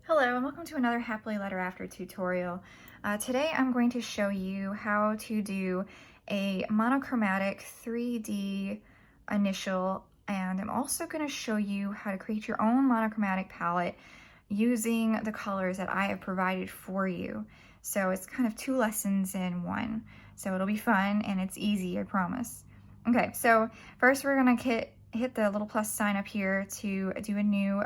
Hello and welcome to another Happily Letter After tutorial. Today I'm going to show you how to do a monochromatic 3D initial, and I'm also going to show you how to create your own monochromatic palette using the colors that I have provided for you. So it's kind of two lessons in one. So it'll be fun and it's easy, I promise. Okay, so first we're going to hit the little plus sign up here to do a new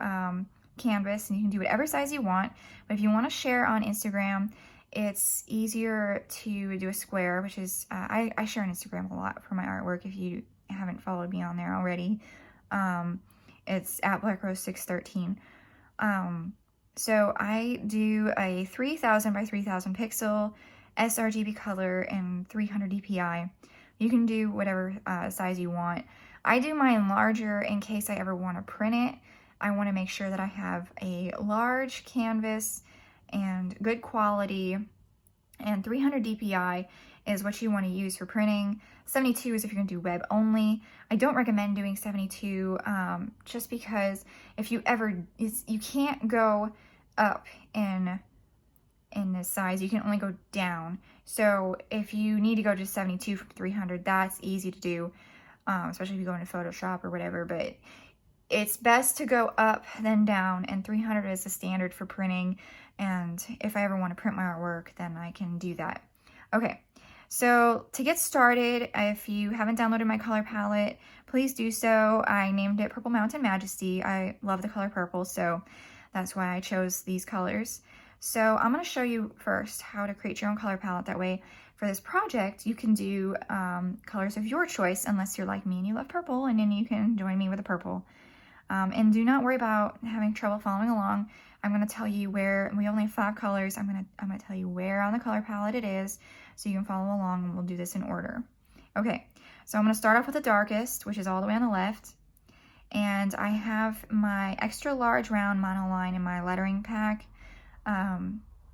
canvas, and you can do whatever size you want, but if you want to share on Instagram, it's easier to do a square, which is I share on Instagram a lot for my artwork. If you haven't followed me on there already, it's at blackrose613. So I do a 3000 by 3000 pixel sRGB color and 300 dpi. You can do whatever size you want. I do mine larger in case I ever want to print it. I want to make sure that I have a large canvas and good quality, and 300 dpi is what you want to use for printing. 72 is if you're going to do web only. I don't recommend doing 72 just because if you ever, you can't go up in this size, you can only go down. So if you need to go to 72 from 300, that's easy to do, especially if you go into Photoshop or whatever, but it's best to go up then down, and 300 is the standard for printing, and if I ever want to print my artwork, then I can do that. Okay, so to get started, if you haven't downloaded my color palette, please do so. I named it Purple Mountain Majesty. I love the color purple, so that's why I chose these colors. So I'm going to show you first how to create your own color palette. That way, for this project, you can do colors of your choice, unless you're like me and you love purple, and then you can join me with the purple. And do not worry about having trouble following along. I'm going to tell you where, we only have 5 colors. I'm going to tell you where on the color palette it is so you can follow along, and we'll do this in order. Okay, so I'm going to start off with the darkest, which is all the way on the left. And I have my extra large round monoline in my lettering pack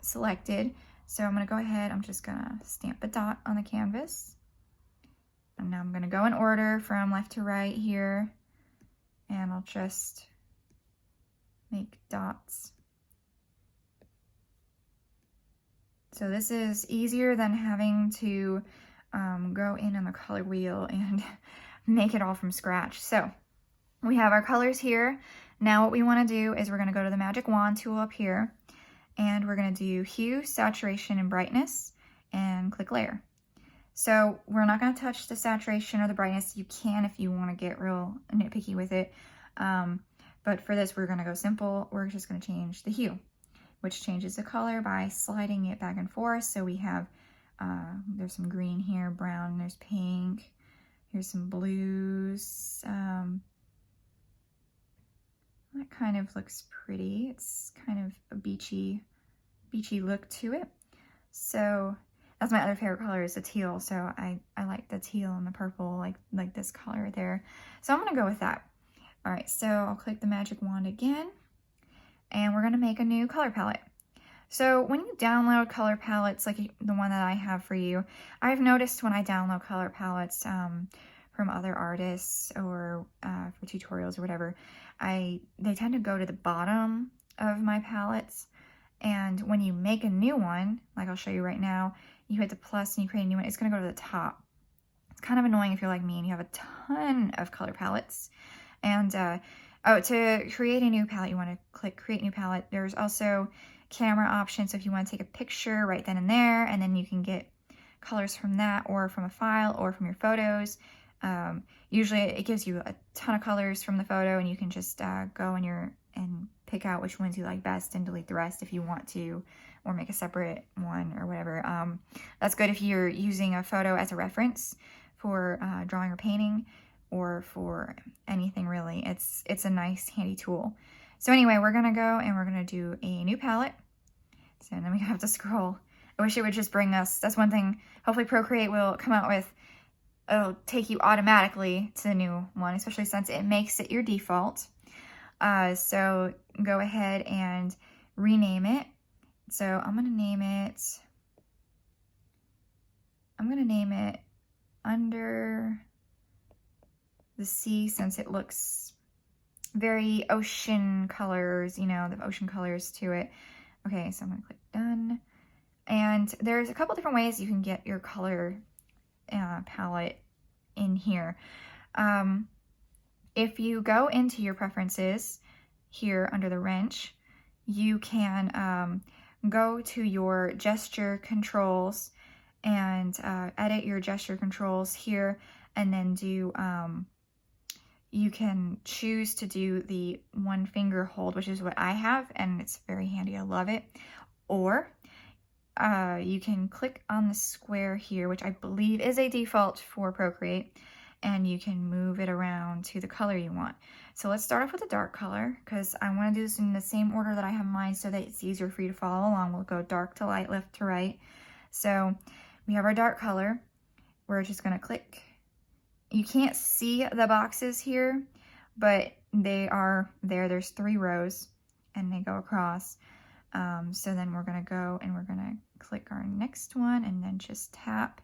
selected. So I'm going to go ahead, I'm just going to stamp a dot on the canvas. And now I'm going to go in order from left to right here. And I'll just make dots. So this is easier than having to go in on the color wheel and make it all from scratch. So we have our colors here. Now what we want to do is we're going to go to the magic wand tool up here, and we're going to do hue, saturation, and brightness, and click layer. So we're not going to touch the saturation or the brightness. You can if you want to get real nitpicky with it. But for this, we're going to go simple. We're just going to change the hue, which changes the color by sliding it back and forth. So we have, there's some green here, brown, there's pink, here's some blues. That kind of looks pretty. It's kind of a beachy look to it. So that's my other favorite color, is the teal. So I like the teal and the purple, like this color right there. So I'm gonna go with that. All right, so I'll click the magic wand again, and we're gonna make a new color palette. So when you download color palettes, like the one that I have for you, I've noticed when I download color palettes from other artists or for tutorials or whatever, they tend to go to the bottom of my palettes. And when you make a new one, like I'll show you right now, you hit the plus and you create a new one, it's going to go to the top. It's kind of annoying if you're like me and you have a ton of color palettes. And to create a new palette, you want to click create new palette. There's also camera options, so if you want to take a picture right then and there, and then you can get colors from that, or from a file, or from your photos. Usually it gives you a ton of colors from the photo, and you can just go and pick out which ones you like best and delete the rest if you want to, or make a separate one or whatever. That's good if you're using a photo as a reference for drawing or painting, or for anything really. It's a nice handy tool. So anyway, we're gonna go and we're gonna do a new palette. So then we have to scroll. I wish it would just bring us, that's one thing, hopefully Procreate will come out with, it'll take you automatically to the new one, especially since it makes it your default. So go ahead and rename it. So I'm gonna name it Under the Sea, since it looks very ocean colors, you know, the ocean colors to it. Okay, so I'm gonna click done. And there's a couple different ways you can get your color palette in here. If you go into your preferences here under the wrench, you can go to your gesture controls and edit your gesture controls here, and then do you can choose to do the one finger hold, which is what I have, and it's very handy. I love it. Or you can click on the square here, which I believe is a default for Procreate, and you can move it around to the color you want. So let's start off with a dark color, because I want to do this in the same order that I have mine so that it's easier for you to follow along. We'll go dark to light, left to right. So we have our dark color. We're just going to click. You can't see the boxes here, but they are there. There's 3 rows, and they go across. So then we're going to go and we're going to click our next one, and then just tap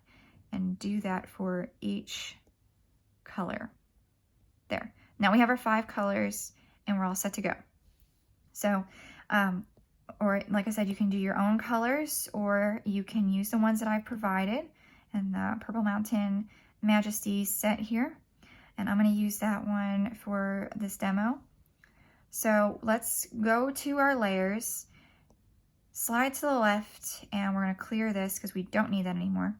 and do that for each color. There. Now we have our 5 colors, and we're all set to go. So, or like I said, you can do your own colors, or you can use the ones that I've provided, and the Purple Mountain Majesty set here. And I'm going to use that one for this demo. So let's go to our layers, slide to the left, and we're going to clear this because we don't need that anymore.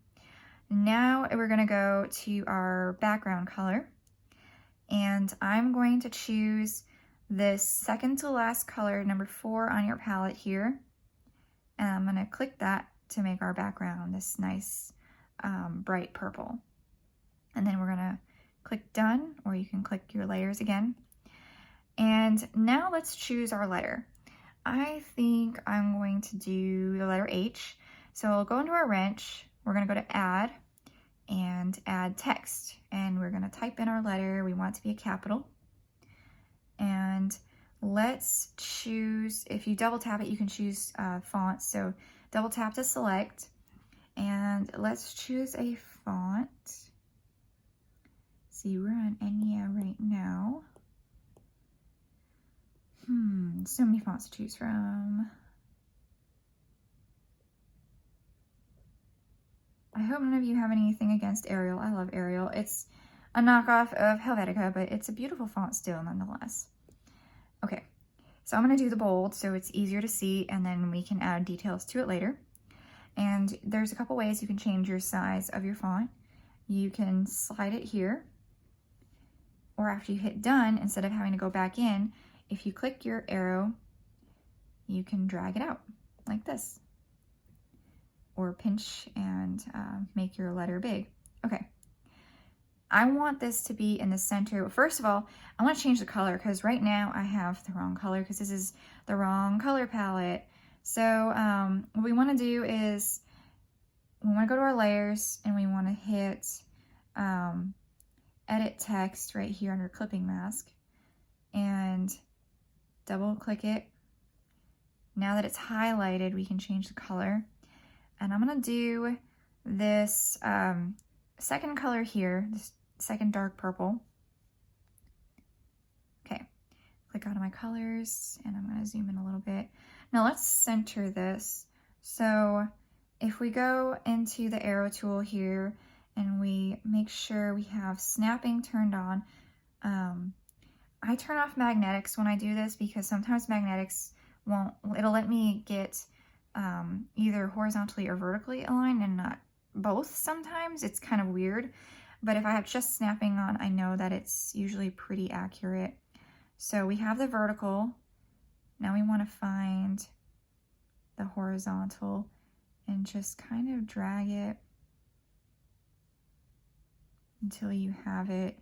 Now we're going to go to our background color, and I'm going to choose this second to last color, number 4 on your palette here, and I'm going to click that to make our background this nice bright purple. And then we're going to click done, or you can click your layers again. And now let's choose our letter. I think I'm going to do the letter H. So we'll go into our wrench, we're going to go to add, and add text. And we're going to type in our letter. We want it to be a capital. And let's choose, if you double tap it, you can choose fonts. So double tap to select. And let's choose a font. See, we're on Enya right now. So many fonts to choose from. I hope none of you have anything against Arial. I love Arial. It's a knockoff of Helvetica, but it's a beautiful font still nonetheless. Okay, so I'm going to do the bold so it's easier to see, and then we can add details to it later. And there's a couple ways you can change your size of your font. You can slide it here, or after you hit done, instead of having to go back in, if you click your arrow, you can drag it out like this, or pinch and make your letter big. Okay, I want this to be in the center. First of all, I want to change the color, because right now I have the wrong color, because this is the wrong color palette. So what we want to do is we want to go to our layers, and we want to hit edit text right here under clipping mask, and double click it. Now that it's highlighted, we can change the color. And I'm going to do this second color here, this second dark purple. Okay, click out of my colors, and I'm going to zoom in a little bit. Now let's center this. So if we go into the arrow tool here, and we make sure we have snapping turned on, I turn off magnetics when I do this, because sometimes magnetics won't, it'll let me get either horizontally or vertically aligned, and not both sometimes. It's kind of weird, but if I have just snapping on, I know that it's usually pretty accurate. So we have the vertical. Now we want to find the horizontal and just kind of drag it until you have it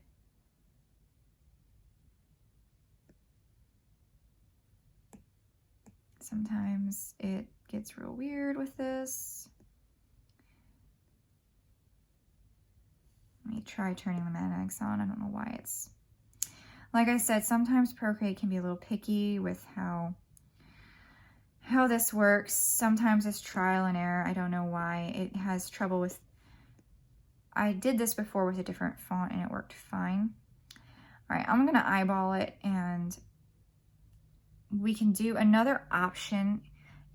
sometimes it gets real weird with this. Let me try turning the magnetics on. I don't know why it's, like I said, sometimes Procreate can be a little picky with how this works. Sometimes it's trial and error. I don't know why it has trouble with, I did this before with a different font and it worked fine. All right, I'm gonna eyeball it and we can do another option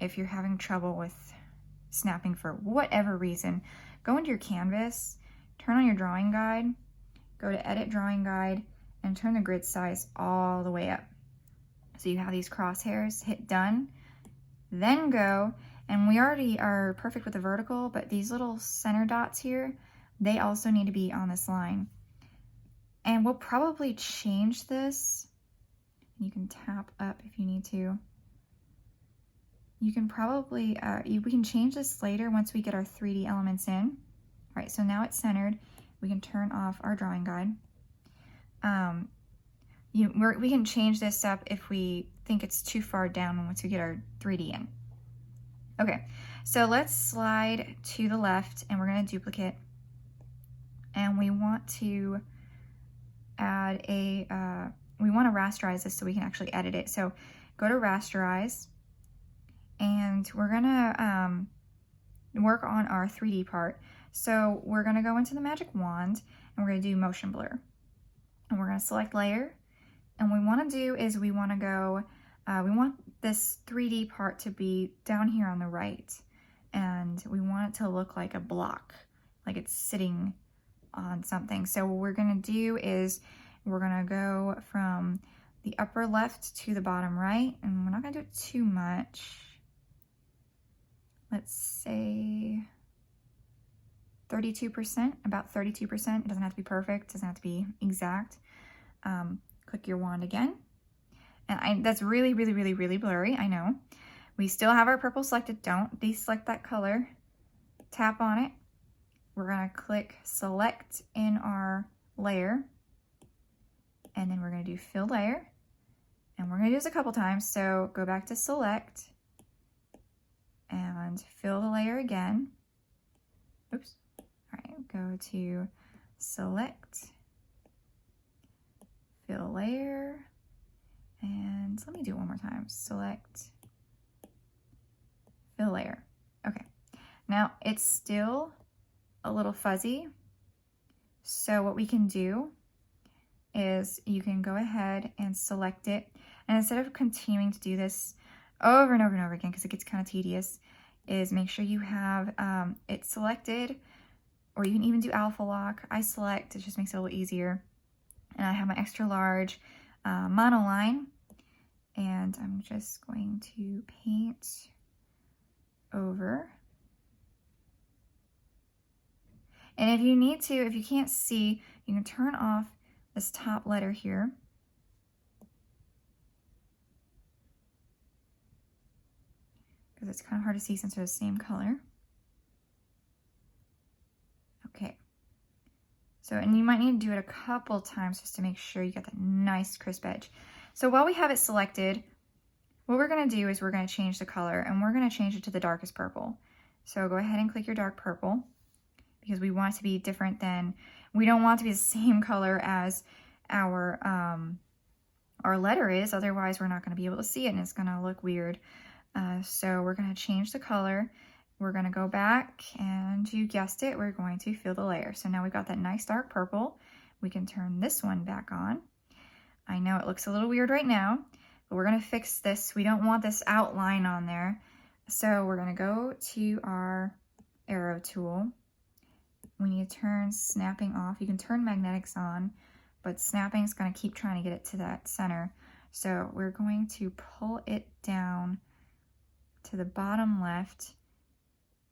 if you're having trouble with snapping for whatever reason. Go into your canvas, turn on your drawing guide, go to edit drawing guide, and turn the grid size all the way up. So you have these crosshairs, hit done, then go, and we already are perfect with the vertical, but these little center dots here, they also need to be on this line. And we'll probably change this. You can tap up if you need to. You can probably, we can change this later once we get our 3D elements in. All right, so now it's centered. We can turn off our drawing guide. We can change this up if we think it's too far down once we get our 3D in. Okay, so let's slide to the left and we're gonna duplicate. And we want to add a, we want to rasterize this so we can actually edit it. So go to rasterize, and we're gonna work on our 3D part. So we're gonna go into the magic wand and we're gonna do motion blur. And we're gonna select layer. And what we wanna do is we wanna go, we want this 3D part to be down here on the right. And we want it to look like a block, like it's sitting on something. So what we're gonna do is we're gonna go from the upper left to the bottom right, and we're not gonna do it too much. Let's say 32%, about 32%. It doesn't have to be perfect, it doesn't have to be exact. Click your wand again. And that's really, really, really, really blurry, I know. We still have our purple selected. Don't deselect that color. Tap on it. We're gonna click select in our layer, and then we're gonna do fill layer, and we're gonna do this a couple times. So go back to select and fill the layer again. Oops. All right, go to select, fill layer, and let me do it one more time. Select, fill layer. Okay, now it's still a little fuzzy. So what we can do is you can go ahead and select it. And instead of continuing to do this over and over and over again, because it gets kind of tedious, is make sure you have it selected, or you can even do alpha lock. I select, it just makes it a little easier. And I have my extra large monoline, and I'm just going to paint over. And if you need to, if you can't see, you can turn off this top letter here. Because it's kind of hard to see since they're the same color. Okay. So, and you might need to do it a couple times just to make sure you get that nice crisp edge. So while we have it selected, what we're gonna do is we're gonna change the color, and we're gonna change it to the darkest purple. So go ahead and click your dark purple, because we want it to be different than, we don't want it to be the same color as our letter is, otherwise we're not gonna be able to see it and it's gonna look weird. So we're gonna change the color. We're gonna go back, and you guessed it, we're going to fill the layer. So now we've got that nice dark purple. We can turn this one back on. I know it looks a little weird right now, but we're gonna fix this. We don't want this outline on there. So we're gonna go to our arrow tool. We need to turn snapping off. You can turn magnetics on, but snapping is going to keep trying to get it to that center. So we're going to pull it down to the bottom left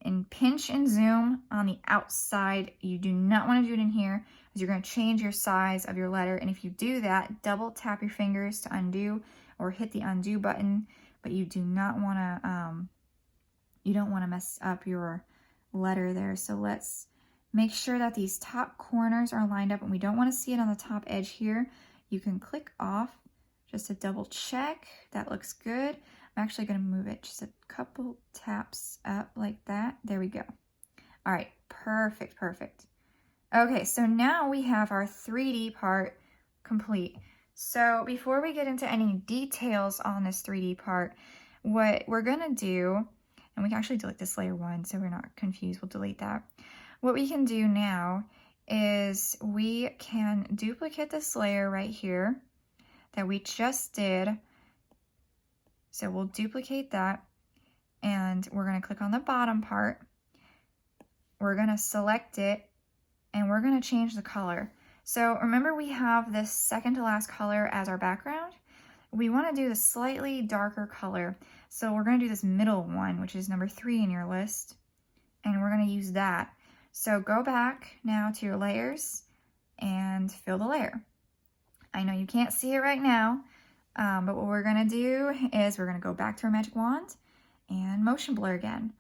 and pinch and zoom on the outside. You do not want to do it in here, because you're going to change your size of your letter. And if you do that, double tap your fingers to undo, or hit the undo button, but you do not want to, you don't want to mess up your letter there. So let's make sure that these top corners are lined up, and we don't want to see it on the top edge here. You can click off just to double check. That looks good. I'm actually going to move it just a couple taps up like that. There we go. All right, perfect, perfect. Okay, so now we have our 3D part complete. So before we get into any details on this 3D part, what we're going to do, and we can actually delete this layer 1 so we're not confused, we'll delete that. What we can do now is we can duplicate this layer right here that we just did, So we'll duplicate that, and we're going to click on the bottom part. We're going to select it, and we're going to change the color. So remember, we have this second to last color as our background. We want to do the slightly darker color. So we're going to do this middle one, which is number 3 in your list, and we're going to use that. So go back now to your layers and fill the layer. I know you can't see it right now, but what we're going to do is we're going to go back to our magic wand and motion blur again.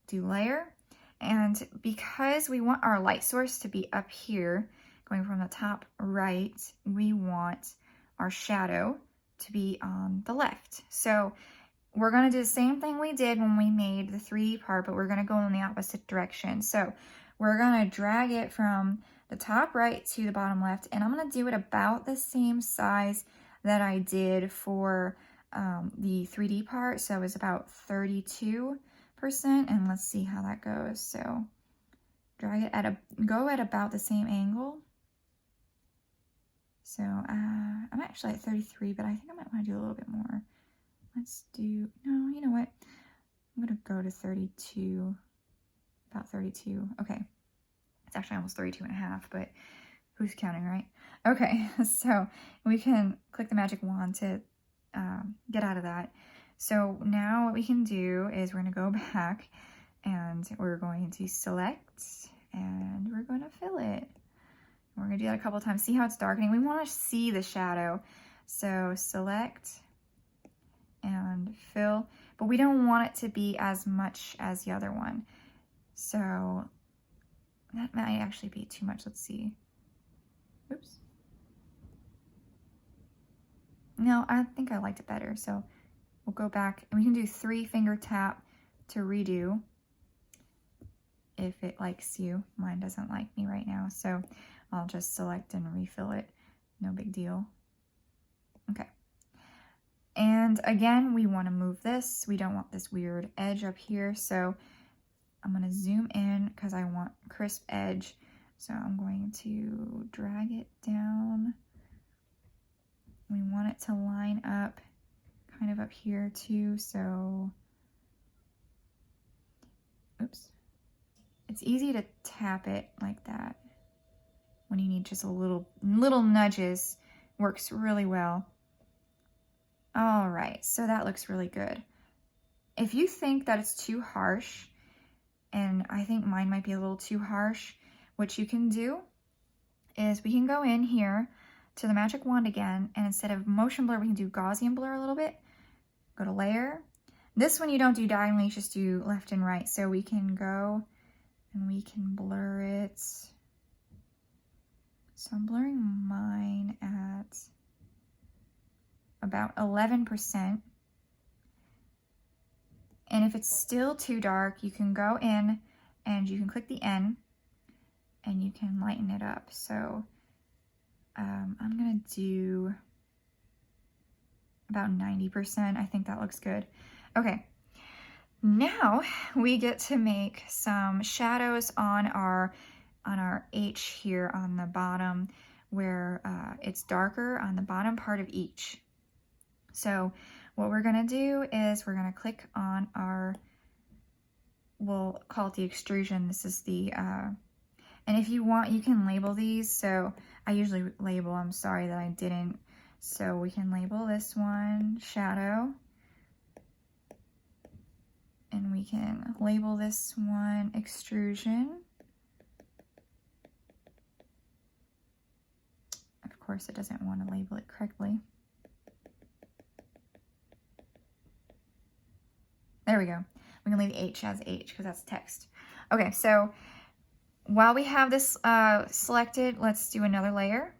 Do layer, and because we want our light source to be up here, going from the top right, we want our shadow to be on the left. So we're going to do the same thing we did when we made the 3D part, but we're going to go in the opposite direction. So we're going to drag it from the top right to the bottom left, and I'm going to do it about the same size that I did for the 3D part. So it was about 32%, and let's see how that goes. So drag it go at about the same angle. So I'm actually at 33, but I think I might want to do a little bit more. Let's do, no, you know what? I'm going to go to 32, about 32. Okay. It's actually almost 32.5, but who's counting, right? Okay, so we can click the magic wand to get out of that. So now what we can do is we're going to go back, and we're going to select, and we're going to fill it. We're going to do that a couple times. See how it's darkening? We want to see the shadow. So select and fill, but we don't want it to be as much as the other one. So that might actually be too much. Let's see. Oops. No, I think I liked it better. So we'll go back, and we can do 3-finger tap to redo if it likes you. Mine doesn't like me right now, so I'll just select and refill it. No big deal. Okay. And again, we want to move this. We don't want this weird edge up here, so I'm going to zoom in because I want crisp edge. So I'm going to drag it down. We want it to line up kind of up here too, so oops. It's easy to tap it like that when you need just a little nudges. Works really well. All right, so that looks really good. If you think that it's too harsh, and I think mine might be a little too harsh, what you can do is we can go in here to the magic wand again, and instead of motion blur, we can do Gaussian blur a little bit. Go to layer. This one you don't do diagonally, you just do left and right. So we can go and we can blur it. So I'm blurring mine at about 11%. And if it's still too dark, you can go in and you can click the N and you can lighten it up. So I'm gonna do about 90%. I think that looks good. Okay, now we get to make some shadows on our H here on the bottom where it's darker on the bottom part of each. So what we're gonna do is we're gonna click on our, we'll call it the extrusion. This is the, and if you want, you can label these. So I usually label, I'm sorry that I didn't. So we can label this one shadow. And we can label this one extrusion. Of course, it doesn't want to label it correctly. There we go. We can leave the H as H because that's text. Okay, so while we have this selected, let's do another layer.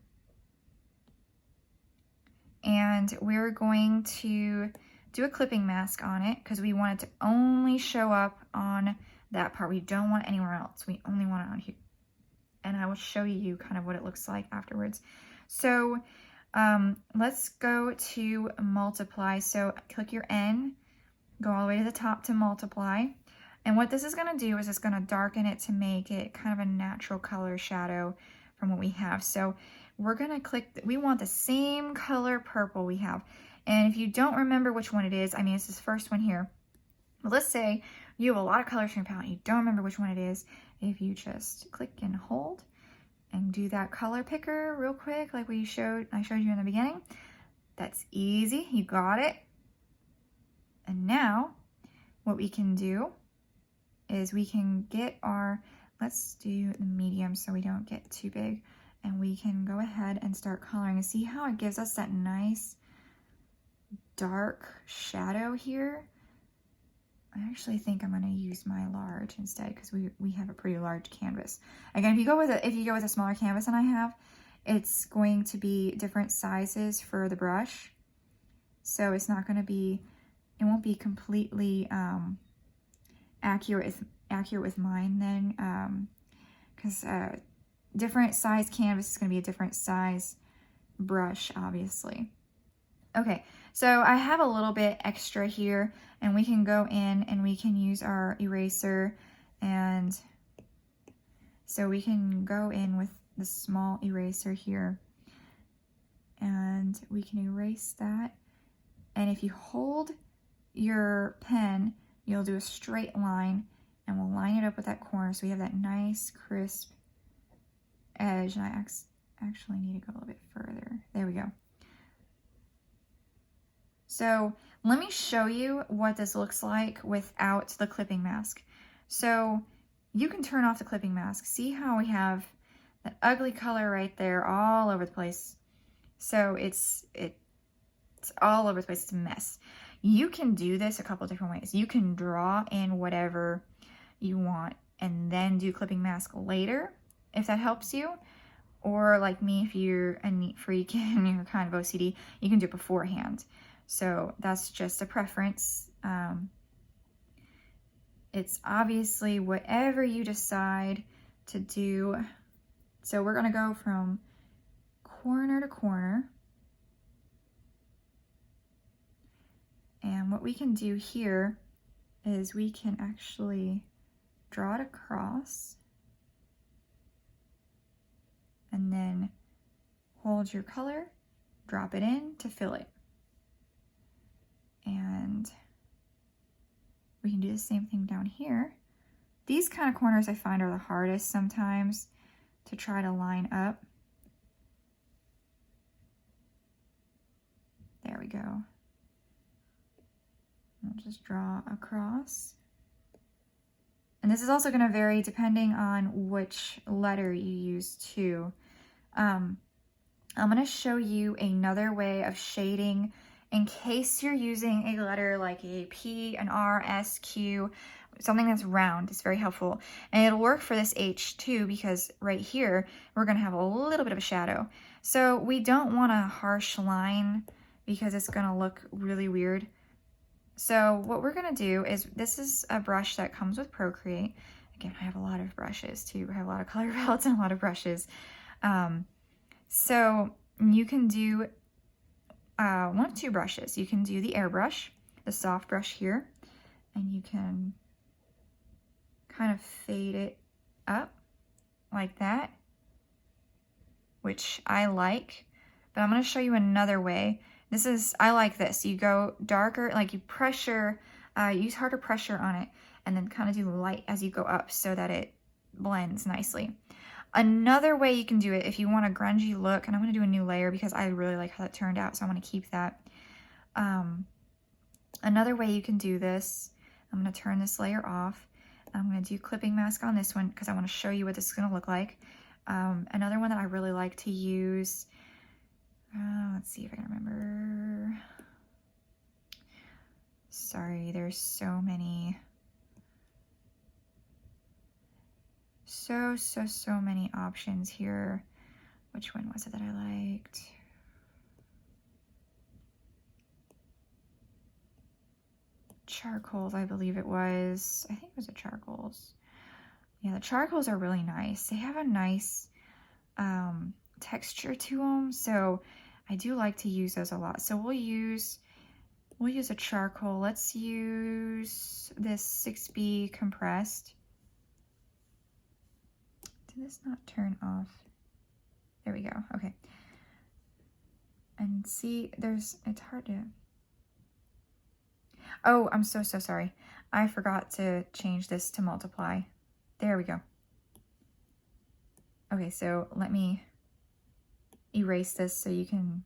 And we're going to do a clipping mask on it because we want it to only show up on that part. We don't want it anywhere else. We only want it on here. And I will show you kind of what it looks like afterwards. So let's go to multiply. So click your N, go all the way to the top to multiply. And what this is going to do is it's going to darken it to make it kind of a natural color shadow from what we have. So we're going to click, we want the same color purple we have. And if you don't remember which one it is, I mean, it's this first one here. But let's say you have a lot of colors from your palette, you don't remember which one it is. If you just click and hold and do that color picker real quick, like I showed you in the beginning, that's easy, you got it. And now what we can do is we can get our, let's do the medium so we don't get too big, and we can go ahead and start coloring and see how it gives us that nice dark shadow here. I actually think I'm going to use my large instead because we have a pretty large canvas. Again, if you go with a smaller canvas than I have, it's going to be different sizes for the brush. So it's not going to be, it won't be completely accurate with mine then, because different size canvas is going to be a different size brush, obviously. Okay, so I have a little bit extra here, and we can go in and we can use our eraser, and so we can go in with the small eraser here, and we can erase that. And if you hold your pen, you'll do a straight line, and we'll line it up with that corner so we have that nice crisp edge. And I actually need to go a little bit further. There we go. So let me show you what this looks like without the clipping mask. So you can turn off the clipping mask. See how we have that ugly color right there all over the place. So it's all over the place, it's a mess. You can do this a couple different ways. You can draw in whatever you want and then do clipping mask later, if that helps you. Or like me, if you're a neat freak and you're kind of OCD, you can do it beforehand. So that's just a preference. It's obviously whatever you decide to do. So we're gonna go from corner to corner. And what we can do here is we can actually draw it across and then hold your color, drop it in to fill it. And we can do the same thing down here. These kind of corners I find are the hardest sometimes to try to line up. There we go. I'll just draw across. And this is also going to vary depending on which letter you use too. I'm going to show you another way of shading in case you're using a letter like a P, an R, S, Q, something that's round. It's very helpful. And it'll work for this H too, because right here, we're going to have a little bit of a shadow. So we don't want a harsh line because it's going to look really weird. So what we're going to do is, this is a brush that comes with Procreate. Again, I have a lot of brushes too. I have a lot of color palettes and a lot of brushes. So you can do one of two brushes. You can do the airbrush, the soft brush here, and you can kind of fade it up like that, which I like, but I'm going to show you another way. This is, I like this. You go darker, like you pressure, use harder pressure on it, and then kind of do light as you go up so that it blends nicely. Another way you can do it if you want a grungy look, and I'm going to do a new layer because I really like how that turned out, so I want to keep that. Another way you can do this, I'm going to turn this layer off. I'm going to do clipping mask on this one because I want to show you what this is going to look like. Another one that I really like to use, let's see if I can remember. Sorry, there's so many. So many options here. Which one was it that I liked? Charcoals, I believe it was. I think it was the charcoals. Yeah, the charcoals are really nice. They have a nice texture to them, so I do like to use those a lot. So we'll use a charcoal. Let's use this 6B compressed. Did this not turn off? There we go. Okay. And see, it's hard to, oh, I'm so sorry. I forgot to change this to multiply. There we go. Okay, so let me erase this so you can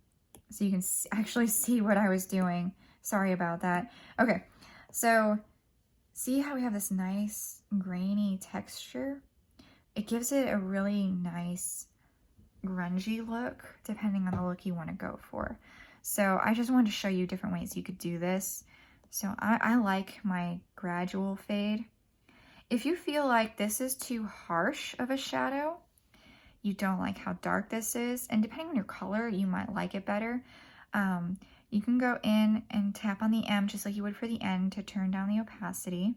actually see what I was doing. Sorry about that. Okay, so see how we have this nice grainy texture? It gives it a really nice grungy look, depending on the look you want to go for. So I just wanted to show you different ways you could do this. So I like my gradual fade. If you feel like this is too harsh of a shadow, you don't like how dark this is, and depending on your color, you might like it better. You can go in and tap on the M just like you would for the N to turn down the opacity.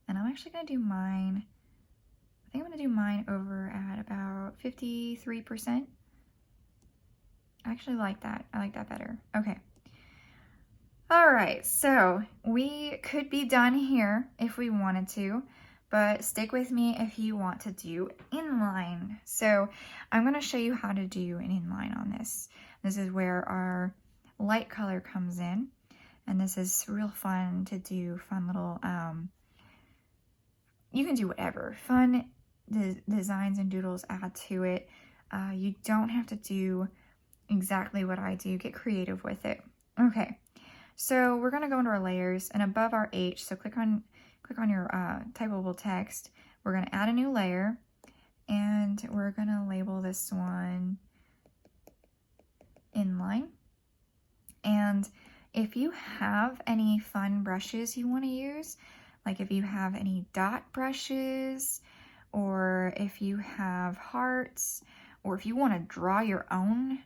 And I'm actually going to do mine, I think I'm going to do mine over at about 53%. I actually like that. I like that better. Okay. All right, so we could be done here if we wanted to, but stick with me if you want to do inline. So I'm going to show you how to do an inline on this. This is where our light color comes in, and this is real fun to do, fun little, you can do whatever, fun designs and doodles add to it. You don't have to do exactly what I do, get creative with it. Okay. So we're going to go into our layers, and above our H, so click on your typable text. We're going to add a new layer, and we're going to label this one inline. And if you have any fun brushes you want to use, like if you have any dot brushes, or if you have hearts, or if you want to draw your own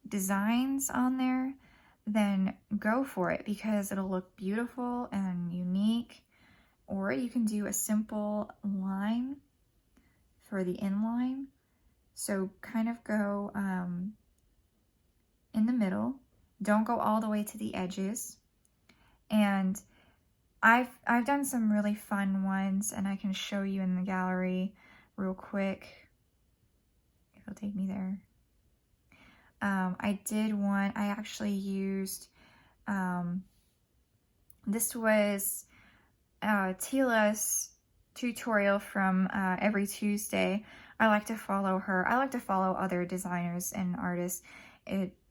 designs on there, then go for it, because it'll look beautiful and unique. Or you can do a simple line for the inline. So kind of go in the middle. Don't go all the way to the edges. And I've done some really fun ones, and I can show you in the gallery real quick. It'll take me there. I did one, I actually used, this was Tila's tutorial from Every Tuesday. I like to follow her. I like to follow other designers and artists.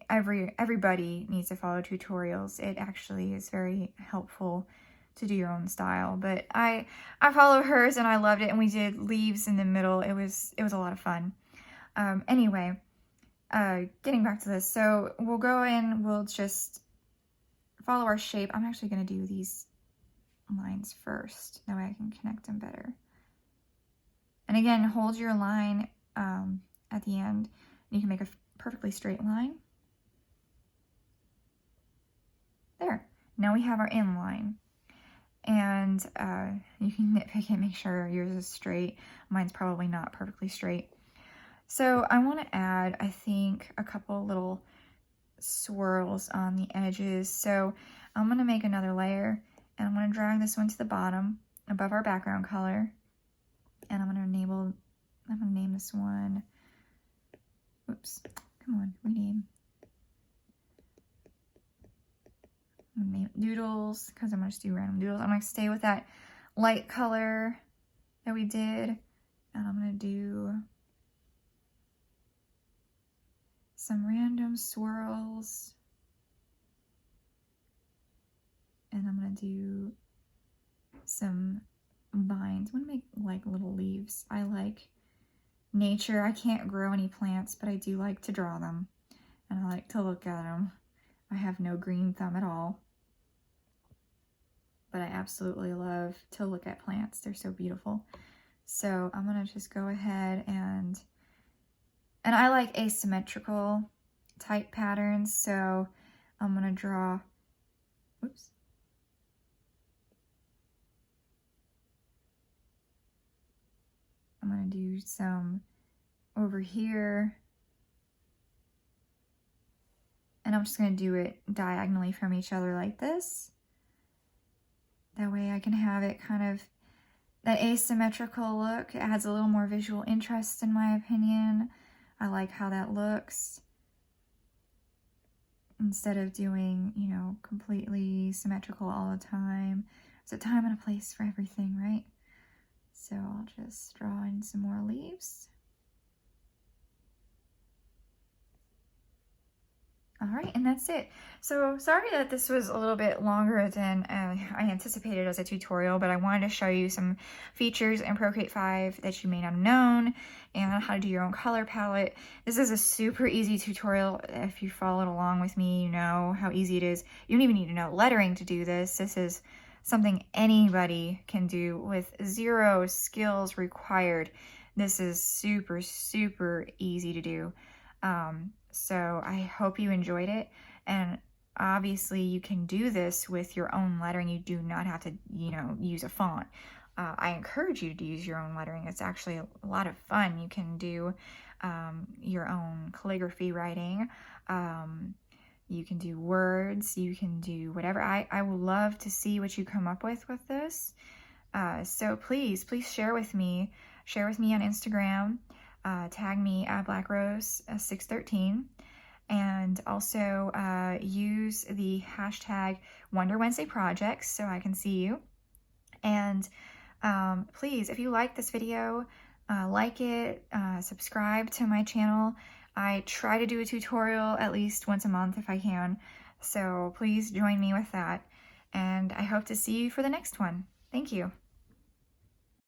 Everybody needs to follow tutorials. It actually is very helpful to do your own style. But I follow hers, and I loved it, and we did leaves in the middle. It was a lot of fun. Anyway. Getting back to this, so we'll go in, we'll just follow our shape. I'm actually going to do these lines first, that way I can connect them better. And again, hold your line at the end, and you can make a perfectly straight line. There. Now we have our inline. And you can nitpick it, make sure yours is straight. Mine's probably not perfectly straight. So I want to add, I think, a couple little swirls on the edges. So I'm going to make another layer, and I'm going to drag this one to the bottom above our background color. And I'm going to name this one, oops, come on, rename. I'm going to name it Doodles, because I'm going to just do random doodles. I'm going to stay with that light color that we did, and I'm going to do some random swirls, and I'm going to do some vines. I'm going to make like little leaves. I like nature. I can't grow any plants, but I do like to draw them, and I like to look at them. I have no green thumb at all, but I absolutely love to look at plants. They're so beautiful. So I'm going to just go ahead and I like asymmetrical type patterns, so I'm going to draw, oops. I'm going to do some over here, and I'm just going to do it diagonally from each other like this. That way I can have it kind of that asymmetrical look. It adds a little more visual interest, in my opinion. I like how that looks. instead of doing, you know, completely symmetrical all the time. There's a time and a place for everything, right? So I'll just draw in some more leaves. All right, and that's it. So sorry that this was a little bit longer than I anticipated as a tutorial, but I wanted to show you some features in Procreate 5 that you may not have known and how to do your own color palette. This is a super easy tutorial. If you followed along with me, you know how easy it is. You don't even need to know lettering to do this. This is something anybody can do with 0 skills required. This is super, super easy to do. So I hope you enjoyed it, and obviously you can do this with your own lettering. You do not have to, you know, use a font. I encourage you to use your own lettering. It's actually a lot of fun. You can do your own calligraphy writing. You can do words. You can do whatever. I would love to see what you come up with this. So please share with me. Share with me on Instagram. Tag me at blackrose613, and also use the hashtag Wonder Wednesday Projects so I can see you. And please, if you like this video, like it, subscribe to my channel. I try to do a tutorial at least once a month if I can, so please join me with that. And I hope to see you for the next one. Thank you.